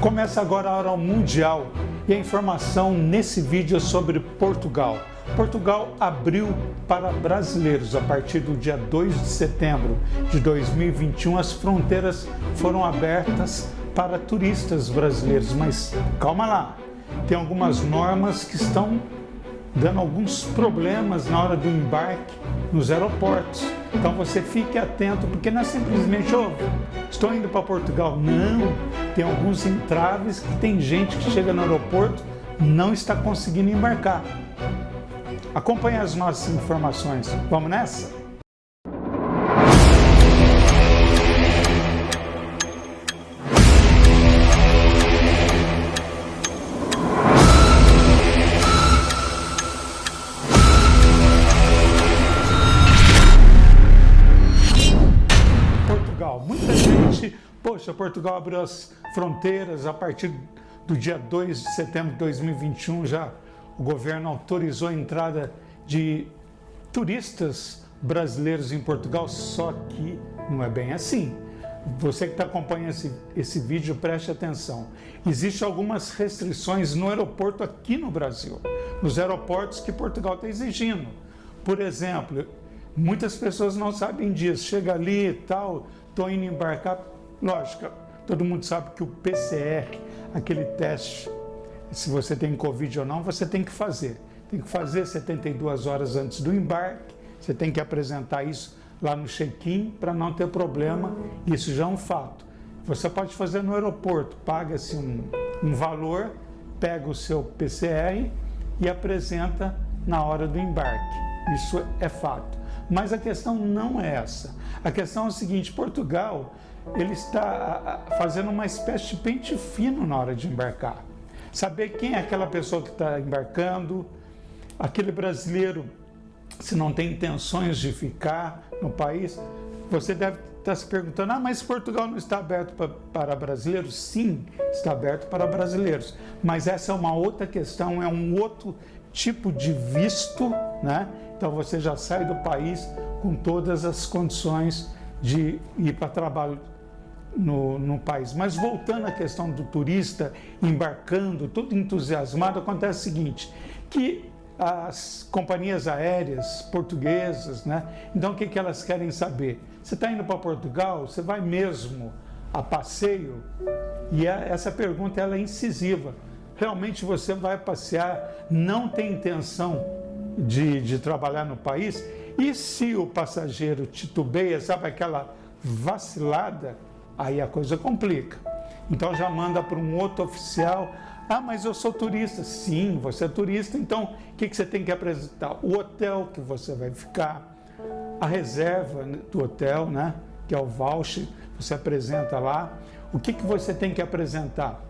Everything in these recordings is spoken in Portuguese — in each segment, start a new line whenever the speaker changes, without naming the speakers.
Começa agora a hora mundial e a informação nesse vídeo é sobre Portugal. Portugal abriu para brasileiros a partir do dia 2 de setembro de 2021. As fronteiras foram abertas para turistas brasileiros, mas calma lá, tem algumas normas que estão dando alguns problemas na hora do embarque nos aeroportos. Então você fique atento, porque não é simplesmente, estou indo para Portugal. Não, tem alguns entraves que tem gente que chega no aeroporto não está conseguindo embarcar. Acompanhe as nossas informações. Vamos nessa? Muita gente, Portugal abriu as fronteiras a partir do dia 2 de setembro de 2021, já o governo autorizou a entrada de turistas brasileiros em Portugal, só que não é bem assim. Você que está acompanhando esse vídeo, preste atenção. Existem algumas restrições no aeroporto aqui no Brasil, nos aeroportos que Portugal está exigindo. Por exemplo, muitas pessoas não sabem disso, chega ali e tal, estou indo embarcar, lógico, todo mundo sabe que o PCR, aquele teste, se você tem Covid ou não, você tem que fazer. Tem que fazer 72 horas antes do embarque, você tem que apresentar isso lá no check-in para não ter problema, isso já é um fato. Você pode fazer no aeroporto, paga-se um valor, pega o seu PCR e apresenta na hora do embarque, isso é fato. Mas a questão não é essa. A questão é o seguinte: Portugal, ele está fazendo uma espécie de pente fino na hora de embarcar. Saber quem é aquela pessoa que está embarcando, aquele brasileiro, se não tem intenções de ficar no país, você deve estar se perguntando, mas Portugal não está aberto para brasileiros? Sim, está aberto para brasileiros. Mas essa é uma outra questão, é um outro tipo de visto, né? Então você já sai do país com todas as condições de ir para trabalho no país. Mas voltando à questão do turista embarcando, todo entusiasmado, acontece o seguinte, que as companhias aéreas portuguesas, né? Então o que elas querem saber? Você está indo para Portugal? Você vai mesmo a passeio? E essa pergunta ela é incisiva. Realmente você vai passear, não tem intenção de trabalhar no país? E se o passageiro titubeia, sabe aquela vacilada, aí a coisa complica. Então já manda para um outro oficial, mas eu sou turista. Sim, você é turista, então o que você tem que apresentar? O hotel que você vai ficar, a reserva do hotel, né? Que é o voucher, você apresenta lá. O que você tem que apresentar?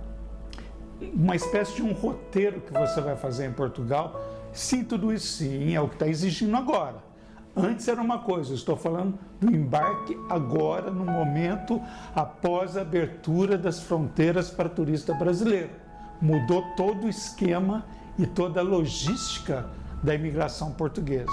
Uma espécie de um roteiro que você vai fazer em Portugal. Sim, tudo isso sim, é o que está exigindo agora. Antes era uma coisa, eu estou falando do embarque agora, no momento após a abertura das fronteiras para turista brasileiro. Mudou todo o esquema e toda a logística da imigração portuguesa.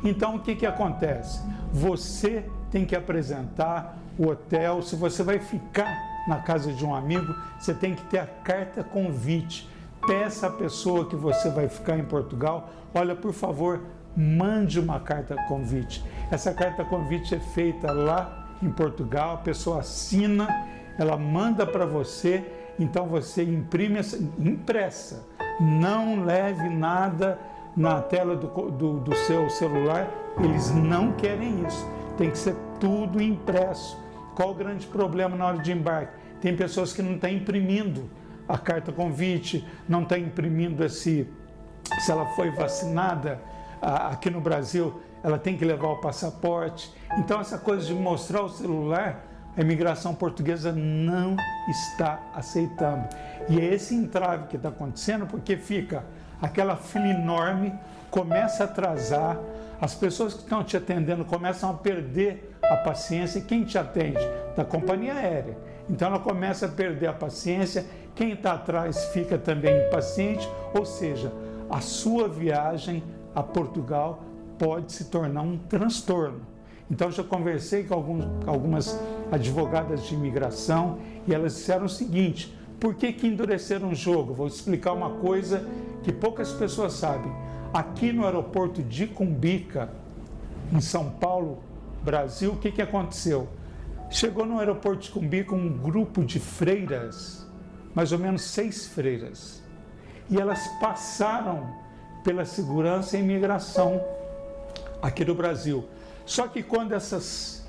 Então, o que acontece? Você tem que apresentar o hotel, se você vai ficar na casa de um amigo, você tem que ter a carta convite. Peça à pessoa que você vai ficar em Portugal, olha, por favor, mande uma carta convite. Essa carta convite é feita lá em Portugal, a pessoa assina, ela manda para você, então você imprime impressa. Não leve nada na tela do seu celular, eles não querem isso. Tem que ser tudo impresso. Qual o grande problema na hora de embarque? Tem pessoas que não estão imprimindo a carta convite, não estão imprimindo se ela foi vacinada aqui no Brasil, ela tem que levar o passaporte. Então essa coisa de mostrar o celular, a imigração portuguesa não está aceitando. E é esse entrave que está acontecendo, porque fica aquela fila enorme, começa a atrasar, as pessoas que estão te atendendo começam a perder a paciência. E quem te atende? Da companhia aérea. Então ela começa a perder a paciência, quem está atrás fica também impaciente, ou seja, a sua viagem a Portugal pode se tornar um transtorno. Então já conversei com algumas advogadas de imigração e elas disseram o seguinte: Por que endureceram o jogo? Vou explicar uma coisa que poucas pessoas sabem. Aqui no aeroporto de Cumbica, em São Paulo, Brasil, o que aconteceu? Chegou no aeroporto de Cumbica um grupo de freiras, mais ou menos 6 freiras, e elas passaram pela segurança e imigração aqui do Brasil. Só que quando essas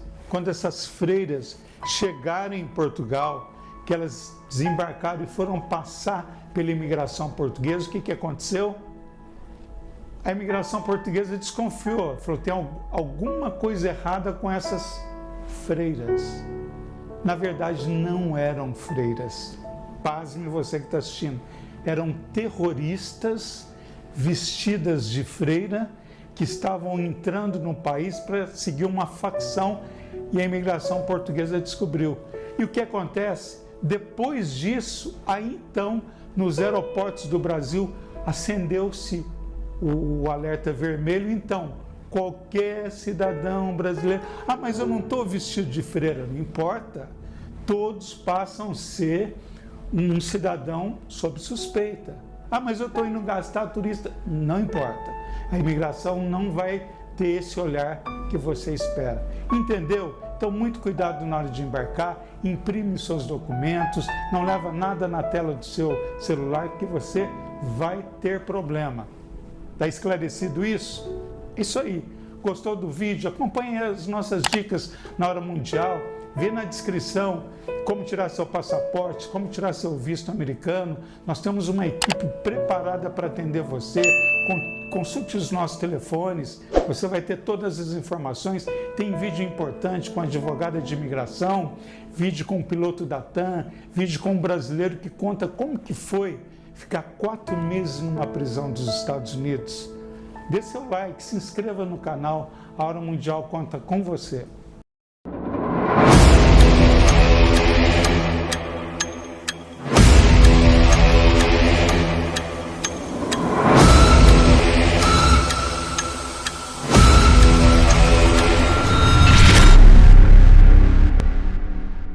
freiras chegaram em Portugal, que elas desembarcaram e foram passar pela imigração portuguesa, o que aconteceu? A imigração portuguesa desconfiou, falou: tem alguma coisa errada com essas freiras. Na verdade, não eram freiras. Pasme você que está assistindo. Eram terroristas vestidas de freira que estavam entrando no país para seguir uma facção, e a imigração portuguesa descobriu. E o que acontece? Depois disso, aí então, nos aeroportos do Brasil, acendeu-se o alerta vermelho. Então, qualquer cidadão brasileiro... Ah, mas eu não estou vestido de freira. Não importa. Todos passam a ser um cidadão sob suspeita. Ah, mas eu estou indo gastar turista. Não importa. A imigração não vai ter esse olhar que você espera. Entendeu? Então, muito cuidado na hora de embarcar. Imprime seus documentos. Não leva nada na tela do seu celular, que você vai ter problema. Está esclarecido isso? Isso aí. Gostou do vídeo? Acompanhe as nossas dicas na Hora Mundial. Vê na descrição como tirar seu passaporte, como tirar seu visto americano. Nós temos uma equipe preparada para atender você. Consulte os nossos telefones, você vai ter todas as informações. Tem vídeo importante com a advogada de imigração, vídeo com o piloto da TAM, vídeo com um brasileiro que conta como que foi ficar 4 meses numa prisão dos Estados Unidos. Dê seu like, se inscreva no canal. A Hora Mundial conta com você.